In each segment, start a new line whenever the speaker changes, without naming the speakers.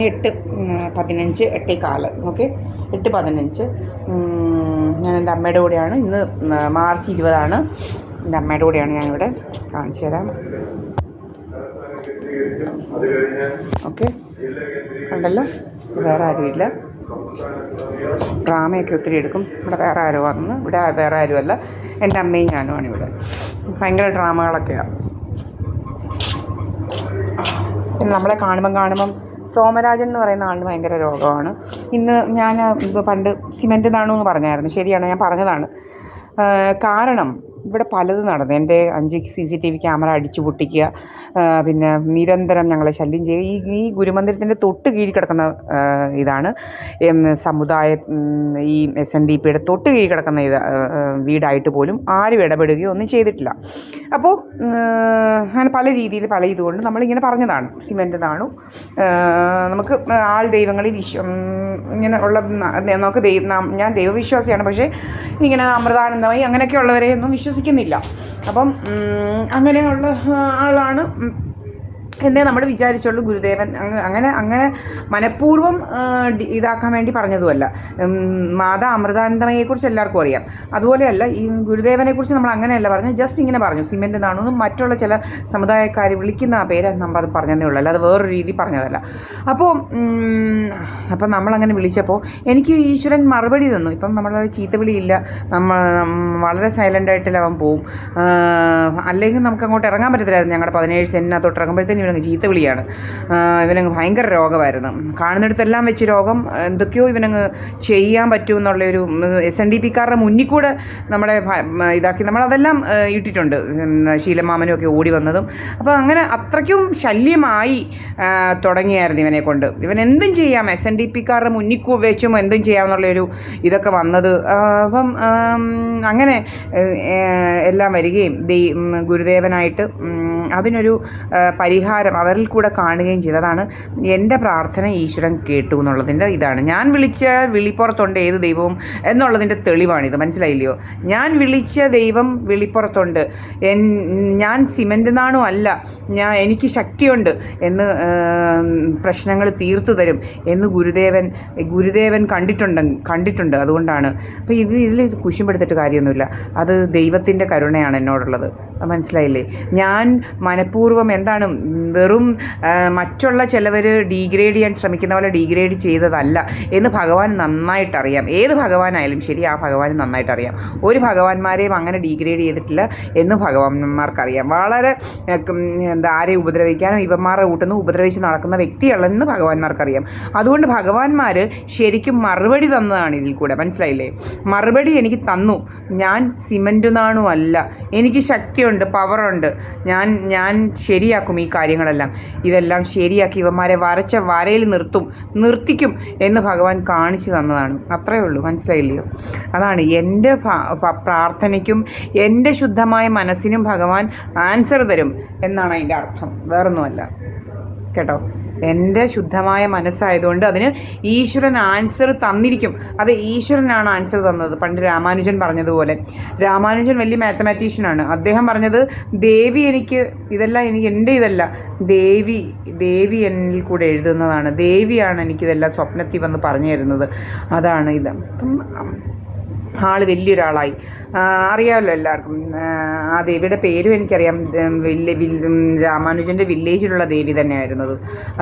8:15 8:15 okay 8:15 ഞാൻ എൻ്റെ അമ്മയുടെ കൂടെയാണ്. ഇന്ന് മാർച്ച് 20 എൻ്റെ അമ്മയുടെ കൂടെയാണ് ഞാനിവിടെ. കാണിച്ചു തരാം. ഓക്കെ, കണ്ടല്ലോ, വേറെ ആരുമില്ല. ഡ്രാമയൊക്കെ ഒത്തിരി എടുക്കും. ഇവിടെ വേറെ ആരും വന്ന് ഇവിടെ വേറെ ആരുമല്ല, എൻ്റെ അമ്മയും ഞാനുമാണ് ഇവിടെ. ഭയങ്കര ഡ്രാമകളൊക്കെയാണ്. പിന്നെ നമ്മളെ കാണുമ്പം സോമരാജൻ എന്ന് പറയുന്ന ആളിന് ഭയങ്കര രോഗമാണ്. ഇന്ന് ഞാൻ പണ്ട് സിമെൻറ്റ് നാണു എന്ന് പറഞ്ഞായിരുന്നു. ശരിയാണ്, ഞാൻ പറഞ്ഞതാണ്. കാരണം ഇവിടെ പലതും നടന്നു. എൻ്റെ 5 CCTV ക്യാമറ അടിച്ചു പൊട്ടിക്കുക, പിന്നെ നിരന്തരം ഞങ്ങളെ ശല്യം ചെയ്യുക. ഈ ഗുരുമന്ദിരത്തിൻ്റെ തൊട്ട് കീഴിൽ കിടക്കുന്ന ഇതാണ് സമുദായ ഈ SNDPയുടെ തൊട്ട് കീഴിൽ കിടക്കുന്ന വീടായിട്ട് പോലും ആരും ഇടപെടുകയോ ഒന്നും ചെയ്തിട്ടില്ല. അപ്പോൾ അങ്ങനെ പല രീതിയിൽ പല ഇതുകൊണ്ട് നമ്മളിങ്ങനെ പറഞ്ഞതാണ് സിമെൻറ്റ് നാണു. നമുക്ക് ആൾ ദൈവങ്ങളിൽ ഇങ്ങനെ ഉള്ള നമുക്ക് ഞാൻ ദൈവവിശ്വാസിയാണ്, പക്ഷേ ഇങ്ങനെ അമൃതാനന്ദമായി അങ്ങനെയൊക്കെ ഉള്ളവരെ ഒന്നും വിശ്വസിക്കുന്നില്ല. അപ്പം അങ്ങനെയുള്ള ആളാണ് എന്നേ നമ്മൾ വിചാരിച്ചുള്ളൂ. ഗുരുദേവൻ അങ്ങനെ മനഃപൂർവ്വം ഇതാക്കാൻ വേണ്ടി പറഞ്ഞതുമല്ല. മാതാ അമൃതാനന്ദമയെക്കുറിച്ച് എല്ലാവർക്കും അറിയാം. അതുപോലെയല്ല ഈ ഗുരുദേവനെക്കുറിച്ച് നമ്മൾ അങ്ങനെയല്ല പറഞ്ഞു, ജസ്റ്റ് ഇങ്ങനെ പറഞ്ഞു സിമെൻറ്റ് നാണു. മറ്റുള്ള ചില സമുദായക്കാർ വിളിക്കുന്ന ആ പേര് നമ്മൾ പറഞ്ഞതേ ഉള്ളൂ, അല്ലാതെ വേറൊരു രീതി പറഞ്ഞതല്ല. അപ്പോൾ നമ്മളങ്ങനെ വിളിച്ചപ്പോൾ എനിക്ക് ഈശ്വരൻ മറുപടി തന്നു. ഇപ്പം നമ്മളെ ചീത്തവിളിയില്ല, നമ്മൾ വളരെ സൈലൻ്റായിട്ടില്ല അവൻ പോവും. അല്ലെങ്കിൽ നമുക്ക് അങ്ങോട്ട് ഇറങ്ങാൻ പറ്റത്തില്ലായിരുന്നു. ഞങ്ങളുടെ 17 സെൻറ്റിനകത്തോട്ട് ഇറങ്ങുമ്പോഴത്തേനും ഇവനങ്ങ് ചീത്ത വിളിയാണ്. ഇവനങ്ങ് ഭയങ്കര രോഗമായിരുന്നു. കാണുന്നിടത്തെല്ലാം വെച്ച് രോഗം. എന്തൊക്കെയോ ഇവനങ്ങ് ചെയ്യാൻ പറ്റുമെന്നുള്ളൊരു SNDPക്കാരുടെ മുന്നിൽ കൂടെ നമ്മളെ ഇതാക്കി. നമ്മളതെല്ലാം ഇട്ടിട്ടുണ്ട്, ശീലമാമനും ഒക്കെ ഓടി വന്നതും. അപ്പോൾ അങ്ങനെ അത്രയ്ക്കും ശല്യമായി തുടങ്ങിയായിരുന്നു ഇവനെ കൊണ്ട്. ഇവൻ എന്തും ചെയ്യാം, SNDPക്കാരുടെ മുന്നിൽ വെച്ചും എന്തും ചെയ്യാമെന്നുള്ളൊരു ഇതൊക്കെ വന്നത്. അപ്പം അങ്ങനെ എല്ലാം വരികയും ഗുരുദേവനായിട്ട് അതിനൊരു പരിഹാരം അവരിൽ കൂടെ കാണുകയും ചെയ്തതാണ്. എൻ്റെ പ്രാർത്ഥന ഈശ്വരൻ കേട്ടു എന്നുള്ളതിൻ്റെ ഇതാണ്. ഞാൻ വിളിച്ച വിളിപ്പുറത്തുണ്ട് ഏത് ദൈവവും എന്നുള്ളതിൻ്റെ തെളിവാണിത്. മനസ്സിലായില്ലയോ? ഞാൻ വിളിച്ച ദൈവം വിളിപ്പുറത്തുണ്ട്. ഞാൻ സിമെൻറ്റ് നാണു അല്ല, എനിക്ക് ശക്തിയുണ്ട് എന്ന്, പ്രശ്നങ്ങൾ തീർത്തു തരും എന്ന് ഗുരുദേവൻ കണ്ടിട്ടുണ്ട്. അതുകൊണ്ടാണ്. അപ്പോൾ ഇതിൽ കുശുമ്പെടുത്തിട്ട് കാര്യമൊന്നുമില്ല. അത് ദൈവത്തിൻ്റെ കരുണയാണ് എന്നോടുള്ളത്. മനസ്സിലായില്ലേ? ഞാൻ മനഃപൂർവ്വം എന്താണ് വെറും മറ്റുള്ള ചിലവർ ഡീഗ്രേഡ് ചെയ്യാൻ ശ്രമിക്കുന്ന പോലെ ഡീഗ്രേഡ് ചെയ്തതല്ല എന്ന് ഭഗവാൻ നന്നായിട്ടറിയാം. ഏത് ഭഗവാനായാലും ശരി, ആ ഭഗവാൻ നന്നായിട്ടറിയാം. ഒരു ഭഗവാന്മാരെയും അങ്ങനെ ഡീഗ്രേഡ് ചെയ്തിട്ടില്ല എന്ന് ഭഗവാന്മാർക്കറിയാം. വളരെ ആരെയും ഉപദ്രവിക്കാനോ ഇവന്മാരുടെ കൂട്ടുന്നു ഉപദ്രവിച്ച് നടക്കുന്ന വ്യക്തികളെന്ന് ഭഗവാന്മാർക്കറിയാം. അതുകൊണ്ട് ഭഗവാന്മാർ ശരിക്കും മറുപടി തന്നതാണ് ഇതിൽ കൂടെ. മനസ്സിലായില്ലേ? മറുപടി എനിക്ക് തന്നു. ഞാൻ സിമെൻറ്റ് നാണു അല്ല, എനിക്ക് ശക്തിയുണ്ട്, പവറുണ്ട്, ഞാൻ ശരിയാക്കും ഈ കാര്യങ്ങളെല്ലാം. ഇതെല്ലാം ശരിയാക്കി ഇവന്മാരെ വരച്ച വരയിൽ നിർത്തിക്കും എന്ന് ഭഗവാൻ കാണിച്ചു തന്നതാണ്. അത്രയേ ഉള്ളൂ. മനസ്സിലായില്ലയോ? അതാണ് എൻ്റെ പ്രാർത്ഥനയ്ക്കും എൻ്റെ ശുദ്ധമായ മനസ്സിനും ഭഗവാൻ ആൻസർ തരും എന്നാണ് അതിൻ്റെ അർത്ഥം, വേറൊന്നുമല്ല. കേട്ടോ? എൻ്റെ ശുദ്ധമായ മനസ്സായതുകൊണ്ട് അതിന് ഈശ്വരൻ ആൻസർ തന്നിരിക്കും. അത് ഈശ്വരനാണ് ആൻസർ തന്നത്. പണ്ട് രാമാനുജൻ പറഞ്ഞതുപോലെ, രാമാനുജൻ വലിയ മാത്തമാറ്റീഷ്യനാണ്. അദ്ദേഹം പറഞ്ഞത് ദേവി എനിക്ക് എൻ്റെ ഇതല്ല, ദേവി എന്നിൽ കൂടെ എഴുതുന്നതാണ്. ദേവിയാണ് എനിക്കിതെല്ലാം സ്വപ്നത്തിൽ വന്ന് പറഞ്ഞു തരുന്നത്. അതാണ് ഇത്. അപ്പം ആൾ വലിയൊരാളായി. അറിയാമല്ലോ എല്ലാവർക്കും. ആ ദേവിയുടെ പേരും എനിക്കറിയാം. രാമാനുജൻ്റെ വില്ലേജിലുള്ള ദേവി തന്നെയായിരുന്നത്.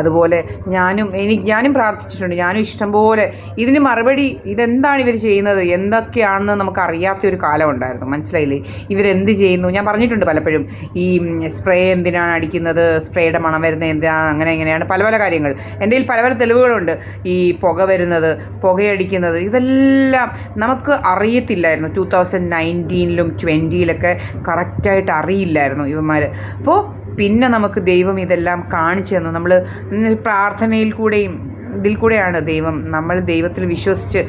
അതുപോലെ ഞാനും പ്രാർത്ഥിച്ചിട്ടുണ്ട്. ഞാനും ഇഷ്ടംപോലെ ഇതിന് മറുപടി, ഇതെന്താണ് ഇവർ ചെയ്യുന്നത്, എന്തൊക്കെയാണെന്ന് നമുക്ക് അറിയാത്തൊരു കാലം ഉണ്ടായിരുന്നു. മനസ്സിലായില്ലേ? ഇവരെന്ത് ചെയ്യുന്നു ഞാൻ പറഞ്ഞിട്ടുണ്ട് പലപ്പോഴും. ഈ സ്പ്രേ എന്തിനാണ് അടിക്കുന്നത്, സ്പ്രേയുടെ മണം വരുന്നത് എന്തിനാണ്, അങ്ങനെ എങ്ങനെയാണ് പല പല കാര്യങ്ങൾ. എൻ്റെ കയ്യിൽ പല പല തെളിവുകളുണ്ട്. ഈ പുക വരുന്നത്, പുകയടിക്കുന്നത്, ഇതെല്ലാം നമുക്ക് അറിയത്തില്ലായിരുന്നു. 2019-ലും 2020-ലൊക്കെ കറക്റ്റായിട്ട് അറിയില്ലായിരുന്നു ഇവന്മാർ. അപ്പോൾ പിന്നെ നമുക്ക് ദൈവം ഇതെല്ലാം കാണിച്ചു തന്നു. നമ്മൾ പ്രാർത്ഥനയിൽ കൂടെയും ഇതിൽ കൂടെയാണ് നമ്മൾ ദൈവത്തിൽ വിശ്വസിച്ച്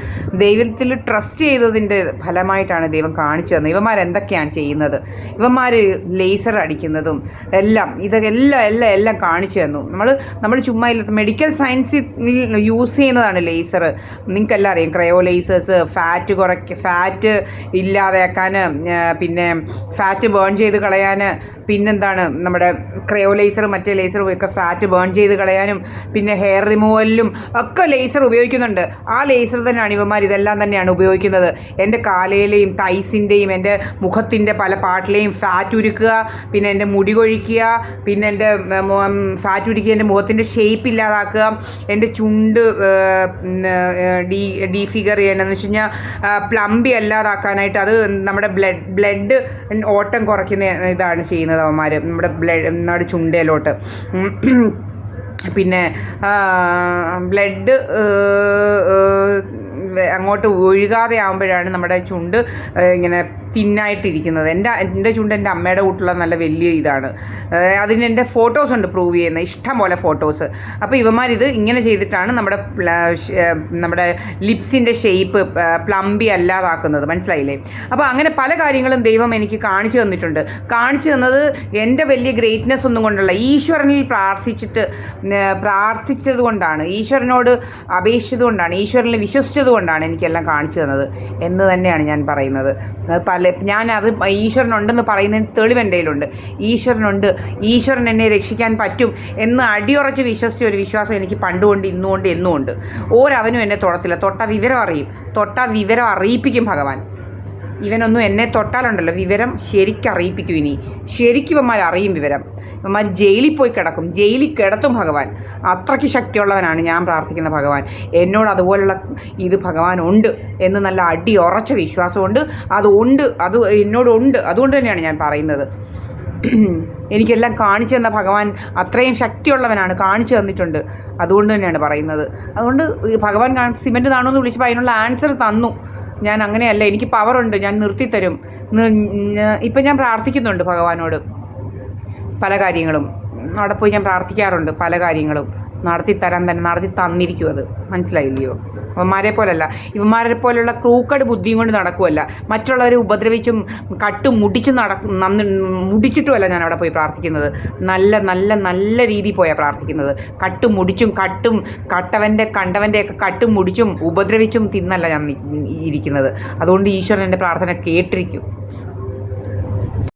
ദൈവത്തിൽ ട്രസ്റ്റ് ചെയ്തതിൻ്റെ ഫലമായിട്ടാണ് ദൈവം കാണിച്ചു തന്നത്. ഇവന്മാരെന്തൊക്കെയാണ് ചെയ്യുന്നത്, ഇവന്മാർ ലേസർ അടിക്കുന്നതും എല്ലാം കാണിച്ചു തന്നു. നമ്മൾ ചുമ്മാ ഇല്ല, മെഡിക്കൽ സയൻസിൽ യൂസ് ചെയ്യുന്നതാണ് ലേസർ. നിങ്ങൾക്കെല്ലാം അറിയാം. ക്രയോ ലേസേഴ്സ് ഫാറ്റ് ഇല്ലാതെയാക്കാൻ, പിന്നെ ഫാറ്റ് ബേൺ ചെയ്ത് കളയാൻ, പിന്നെന്താണ് നമ്മുടെ ക്രയോ ലേസറും മറ്റേ ലേസറും ഒക്കെ ഫാറ്റ് ബേൺ ചെയ്ത് കളയാനും പിന്നെ ഹെയർ റിമൂവലിലും ഒക്കെ ലേസർ ഉപയോഗിക്കുന്നുണ്ട്. ആ ലേസർ തന്നെയാണ് ഇവന്മാർ ഇതെല്ലാം തന്നെയാണ് ഉപയോഗിക്കുന്നത്. എൻ്റെ കാലയിലെയും തൈസിൻ്റെയും എൻ്റെ മുഖത്തിൻ്റെ പല പാട്ടിലെയും ഫാറ്റ് ഉരുക്കുക, പിന്നെ എൻ്റെ മുടി കൊഴിക്കുക, പിന്നെ എൻ്റെ ഫാറ്റ് ഉരുക്കുക, എൻ്റെ മുഖത്തിൻ്റെ ഷേപ്പ് ഇല്ലാതാക്കുക, എൻ്റെ ചുണ്ട് ഡീഫിഗർ ചെയ്യാനെന്ന് വെച്ച് കഴിഞ്ഞാൽ പ്ലംബി അല്ലാതാക്കാനായിട്ട് അത് നമ്മുടെ ബ്ലഡ് ഓട്ടം കുറയ്ക്കുന്ന ഇതാണ് ചെയ്യുന്നത് അവന്മാർ നമ്മുടെ ചുണ്ടയിലോട്ട്. പിന്നെ ബ്ലഡ് അങ്ങോട്ട് ഒഴുകാതെ ആകുമ്പോഴാണ് നമ്മുടെ ചുണ്ട് ഇങ്ങനെ തിന്നായിട്ടിരിക്കുന്നത്. എൻ്റെ ചുണ്ട് എൻ്റെ അമ്മയുടെ കൂട്ടുള്ള നല്ല വലിയ ഇതാണ്. അതിന് എൻ്റെ ഫോട്ടോസ് ഉണ്ട് പ്രൂവ് ചെയ്യുന്ന ഇഷ്ടം പോലെ ഫോട്ടോസ്. അപ്പോൾ ഇവന്മാരിത് ഇങ്ങനെ ചെയ്തിട്ടാണ് നമ്മുടെ ലിപ്സിൻ്റെ ഷേപ്പ് പ്ലംബി അല്ലാതാക്കുന്നത്. മനസ്സിലായില്ലേ? അപ്പോൾ അങ്ങനെ പല കാര്യങ്ങളും ദൈവം എനിക്ക് കാണിച്ചു തന്നിട്ടുണ്ട്. കാണിച്ചു തന്നത് എൻ്റെ വലിയ ഗ്രേറ്റ്നെസ് ഒന്നും കൊണ്ടല്ല, ഈശ്വരനിൽ പ്രാർത്ഥിച്ചത് കൊണ്ടാണ്, ഈശ്വരനോട് അപേക്ഷിച്ചത് കൊണ്ടാണ്, ഈശ്വരനിൽ വിശ്വസിച്ചത് കൊണ്ടാണ് എനിക്കെല്ലാം കാണിച്ചു തന്നത് എന്ന് തന്നെയാണ് ഞാൻ പറയുന്നത്. ഞാനത് ഈശ്വരനുണ്ടെന്ന് പറയുന്നതിന് തെളിവ് എൻ്റെ കയ്യിലുണ്ട്. ഈശ്വരനുണ്ട്, ഈശ്വരൻ എന്നെ രക്ഷിക്കാൻ പറ്റും എന്ന് അടിയുറച്ച് വിശ്വസിച്ച ഒരു വിശ്വാസം എനിക്ക് പണ്ടുകൊണ്ട് ഇന്നുകൊണ്ട് എന്നുമുണ്ട്. ഓരവനും എന്നെ തൊടത്തില്ല. തൊട്ട വിവരം അറിയിപ്പിക്കും ഭഗവാൻ. ഇവനൊന്നും എന്നെ തൊട്ടാലുണ്ടല്ലോ വിവരം ശരിക്കറിയിപ്പിക്കും. ശരിക്കും ഇവന്മാർ അറിയും വിവരം. ഇവന്മാർ ജയിലിൽ പോയി കിടക്കും, ജയിലിൽ കിടത്തും ഭഗവാൻ. അത്രയ്ക്ക് ശക്തിയുള്ളവനാണ് ഞാൻ പ്രാർത്ഥിക്കുന്ന ഭഗവാൻ. എന്നോട് അതുപോലുള്ള ഇത് ഭഗവാൻ ഉണ്ട് എന്ന് നല്ല അടിയുറച്ച വിശ്വാസമുണ്ട്. അത് എന്നോടുണ്ട്. അതുകൊണ്ട് തന്നെയാണ് ഞാൻ പറയുന്നത്. എനിക്കെല്ലാം കാണിച്ചു തന്ന ഭഗവാൻ അത്രയും ശക്തിയുള്ളവനാണ്, കാണിച്ചു തന്നിട്ടുണ്ട്. അതുകൊണ്ട് തന്നെയാണ് പറയുന്നത്. അതുകൊണ്ട് ഭഗവാൻ സിമൻറ്റ് താണോന്ന് വിളിച്ചപ്പോൾ അതിനുള്ള ആൻസർ തന്നു. ഞാൻ അങ്ങനെയല്ല, എനിക്ക് പവറുണ്ട്, ഞാൻ നിർത്തിത്തരും. ഇപ്പം ഞാൻ പ്രാർത്ഥിക്കുന്നുണ്ട് ഭഗവാനോട് പല കാര്യങ്ങളും. അവിടെ പോയി ഞാൻ പ്രാർത്ഥിക്കാറുണ്ട്. പല കാര്യങ്ങളും നടത്തി തന്നിരിക്കും. അത് മനസ്സിലായില്ലയോ? ഇവന്മാരെ പോലല്ല, ഇവന്മാരെ പോലുള്ള ക്രൂക്കട് ബുദ്ധിയും കൊണ്ട് നടക്കുമല്ല, മറ്റുള്ളവരെ ഉപദ്രവിച്ചും മുടിച്ചിട്ടുമല്ല ഞാൻ അവിടെ പോയി പ്രാർത്ഥിക്കുന്നത്. നല്ല രീതിയിൽ പോയാണ് പ്രാർത്ഥിക്കുന്നത്. കണ്ടവൻ്റെയൊക്കെ കട്ടും മുടിച്ചും ഉപദ്രവിച്ചും തിന്നല്ല ഞാൻ ഇരിക്കുന്നത്. അതുകൊണ്ട് ഈശ്വരൻ എൻ്റെ പ്രാർത്ഥന കേട്ടിരിക്കും.